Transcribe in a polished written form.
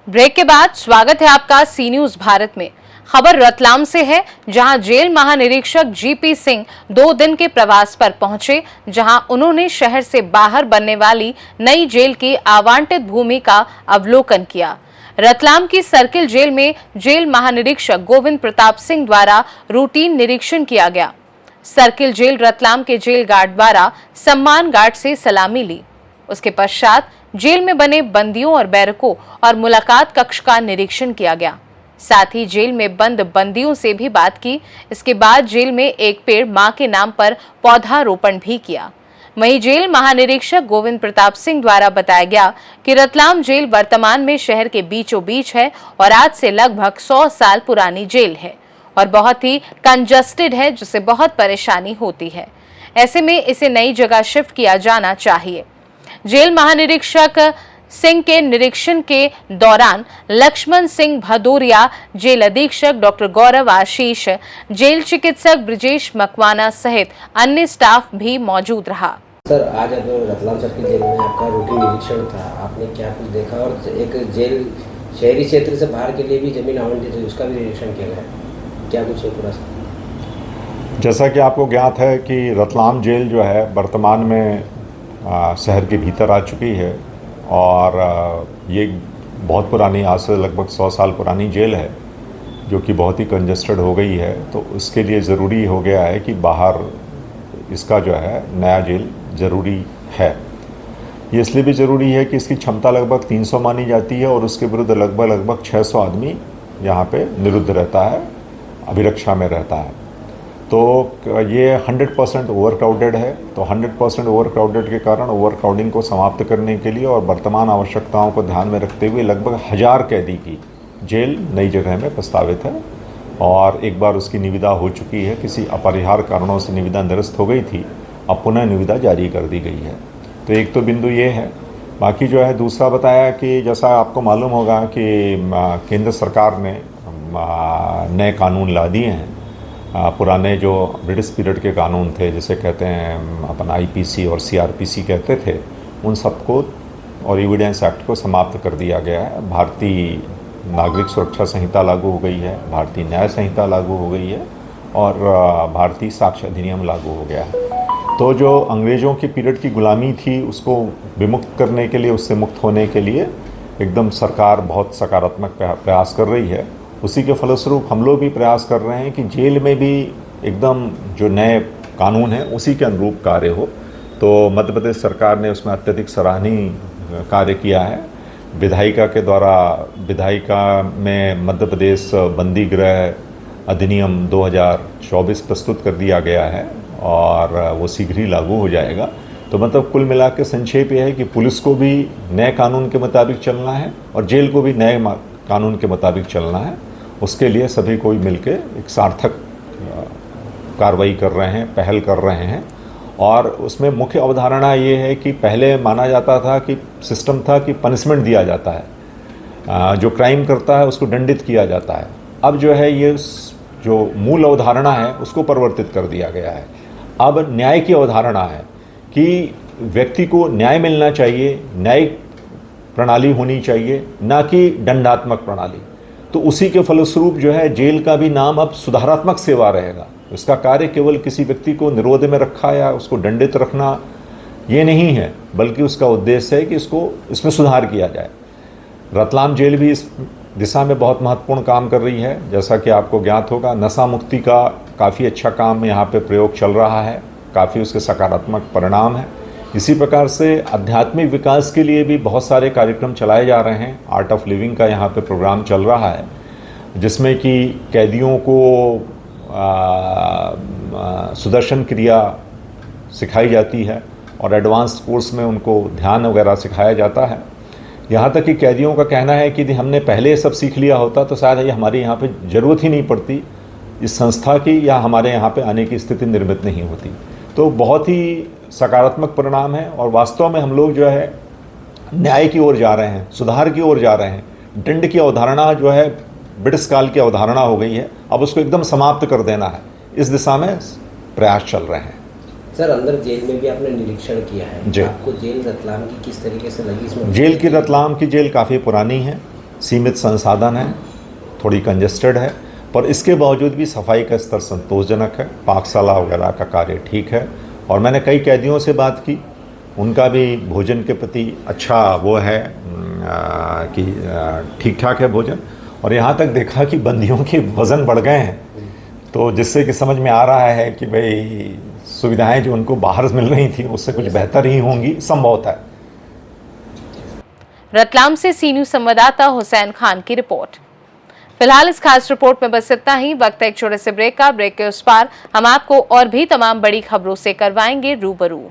Break के बाद स्वागत है आपका सी न्यूज भारत में। खबर रतलाम से है, जहां जेल महानिरीक्षक जीपी सिंह 2 दिन के प्रवास पर पहुंचे, जहां उन्होंने शहर से बाहर बनने वाली नई जेल की आवंटित भूमि का अवलोकन किया। रतलाम की सर्किल जेल में जेल महानिरीक्षक गोविंद प्रताप सिंह द्वारा रूटीन निरीक्षण किया गया। सर्किल जेल रतलाम के जेल गार्ड द्वारा सम्मान गार्ड से सलामी ली। उसके पश्चात जेल में बने बंदियों और बैरकों और मुलाकात कक्ष का निरीक्षण किया गया। साथ ही जेल में बंद बंदियों से भी बात की। इसके बाद जेल में एक पेड़ मां के नाम पर पौधारोपण भी किया। वहीं जेल महानिरीक्षक गोविंद प्रताप सिंह द्वारा बताया गया कि रतलाम जेल वर्तमान में शहर के बीचों बीच है और आज से लगभग 100 साल पुरानी जेल है और बहुत ही कंजस्टेड है, जिससे बहुत परेशानी होती है। ऐसे में इसे नई जगह शिफ्ट किया जाना चाहिए। जेल महानिरीक्षक सिंह के निरीक्षण के दौरान लक्ष्मण सिंह भदौरिया, जेल अधीक्षक डॉक्टर गौरव आशीष, जेल चिकित्सक ब्रिजेश मकवाना सहित अन्य स्टाफ भी मौजूद रहा। सर, आज रतलाम सर्किल जेल में आपका रूटीन निरीक्षण था, आपने क्या कुछ देखा और एक जेल शहरी क्षेत्र से बाहर के लिए भी जमीन आवंटित हुई, उसका भी निरीक्षण किया गया, क्या कुछ है पूरा? जैसा कि आपको ज्ञात है कि रतलाम जेल जो है वर्तमान में शहर के भीतर आ चुकी है और ये बहुत पुरानी, आज से लगभग 100 साल पुरानी जेल है जो कि बहुत ही कंजस्टेड हो गई है। तो उसके लिए ज़रूरी हो गया है कि बाहर इसका जो है नया जेल ज़रूरी है। ये इसलिए भी ज़रूरी है कि इसकी क्षमता लगभग 300 मानी जाती है और उसके विरुद्ध लगभग 600 आदमी यहाँ पे निरुद्ध रहता है, अभिरक्षा में रहता है। तो ये 100% ओवर क्राउडेड है। तो 100% ओवर क्राउडेड के कारण ओवर क्राउडिंग को समाप्त करने के लिए और वर्तमान आवश्यकताओं को ध्यान में रखते हुए लगभग 1000 कैदी की जेल नई जगह में प्रस्तावित है और एक बार उसकी निविदा हो चुकी है। किसी अपरिहार्य कारणों से निविदा निरस्त हो गई थी, अब पुनः निविदा जारी कर दी गई है। तो एक तो बिंदु ये है। बाकी जो है दूसरा बताया कि जैसा आपको मालूम होगा कि केंद्र सरकार ने नए कानून ला दिए हैं। पुराने जो ब्रिटिश पीरियड के कानून थे, जिसे कहते हैं अपन आईपीसी और सीआरपीसी कहते थे, उन सबको और एविडेंस एक्ट को समाप्त कर दिया गया है। भारतीय नागरिक सुरक्षा संहिता लागू हो गई है, भारतीय न्याय संहिता लागू हो गई है और भारतीय साक्ष्य अधिनियम लागू हो गया है। तो जो अंग्रेज़ों की पीरियड की गुलामी थी उसको विमुक्त करने के लिए, उससे मुक्त होने के लिए एकदम सरकार बहुत सकारात्मक प्रयास कर रही है। उसी के फलस्वरूप हम लोग भी प्रयास कर रहे हैं कि जेल में भी एकदम जो नए कानून हैं उसी के अनुरूप कार्य हो। तो मध्य प्रदेश सरकार ने उसमें अत्यधिक सराहनीय कार्य किया है। विधायिका के द्वारा विधायिका में मध्य प्रदेश बंदी गृह अधिनियम 2024 प्रस्तुत कर दिया गया है और वो शीघ्र ही लागू हो जाएगा। तो मतलब कुल मिला के संक्षेप ये है कि पुलिस को भी नए कानून के मुताबिक चलना है और जेल को भी नए कानून के मुताबिक चलना है। उसके लिए सभी कोई मिलके एक सार्थक कार्रवाई कर रहे हैं, पहल कर रहे हैं। और उसमें मुख्य अवधारणा ये है कि पहले माना जाता था कि सिस्टम था कि पनिशमेंट दिया जाता है, जो क्राइम करता है उसको दंडित किया जाता है। अब जो है ये जो मूल अवधारणा है उसको परिवर्तित कर दिया गया है। अब न्याय की अवधारणा है कि व्यक्ति को न्याय मिलना चाहिए, न्यायिक प्रणाली होनी चाहिए, ना कि दंडात्मक प्रणाली। तो उसी के फलस्वरूप जो है जेल का भी नाम अब सुधारात्मक सेवा रहेगा। इसका कार्य केवल किसी व्यक्ति को निरोध में रखा या उसको दंडित रखना ये नहीं है, बल्कि उसका उद्देश्य है कि इसमें सुधार किया जाए। रतलाम जेल भी इस दिशा में बहुत महत्वपूर्ण काम कर रही है। जैसा कि आपको ज्ञात होगा, नशा मुक्ति का काफ़ी अच्छा काम यहाँ पे प्रयोग चल रहा है, काफ़ी उसके सकारात्मक परिणाम हैं। इसी प्रकार से आध्यात्मिक विकास के लिए भी बहुत सारे कार्यक्रम चलाए जा रहे हैं। आर्ट ऑफ लिविंग का यहाँ पे प्रोग्राम चल रहा है, जिसमें कि कैदियों को सुदर्शन क्रिया सिखाई जाती है और एडवांस कोर्स में उनको ध्यान वगैरह सिखाया जाता है। यहाँ तक कि कैदियों का कहना है कि यदि हमने पहले ये सब सीख लिया होता तो शायद ये हमारे यहाँ पे ज़रूरत ही नहीं पड़ती इस संस्था की, या हमारे यहाँ पे आने की स्थिति निर्मित नहीं होती। तो बहुत ही सकारात्मक परिणाम है और वास्तव में हम लोग जो है न्याय की ओर जा रहे हैं, सुधार की ओर जा रहे हैं। दंड की अवधारणा जो है ब्रिटिश काल की अवधारणा हो गई है, अब उसको एकदम समाप्त कर देना है। इस दिशा में प्रयास चल रहे हैं। सर, अंदर जेल में भी आपने निरीक्षण किया है, जी। आपको जेल रतलाम की किस तरीके से लगी इसमें? जेल की रतलाम की जेल काफ़ी पुरानी है सीमित संसाधन है, थोड़ी कंजेस्टेड है, पर इसके बावजूद भी सफाई का स्तर संतोषजनक है। पाकशाला वगैरह का कार्य ठीक है। और मैंने कई कैदियों से बात की, उनका भी भोजन के प्रति अच्छा वो है कि ठीक ठाक है भोजन। और यहाँ तक देखा कि बंदियों के वज़न बढ़ गए हैं, तो जिससे कि समझ में आ रहा है कि भाई सुविधाएं जो उनको बाहर मिल रही थी उससे कुछ बेहतर ही होंगी, संभवतः है। रतलाम से सी न्यूज़ संवाददाता हुसैन खान की रिपोर्ट। फिलहाल इस खास रिपोर्ट में बस इतना ही। वक्त है एक छोटे से ब्रेक का। ब्रेक के उस पार हम आपको और भी तमाम बड़ी खबरों से करवाएंगे रूबरू।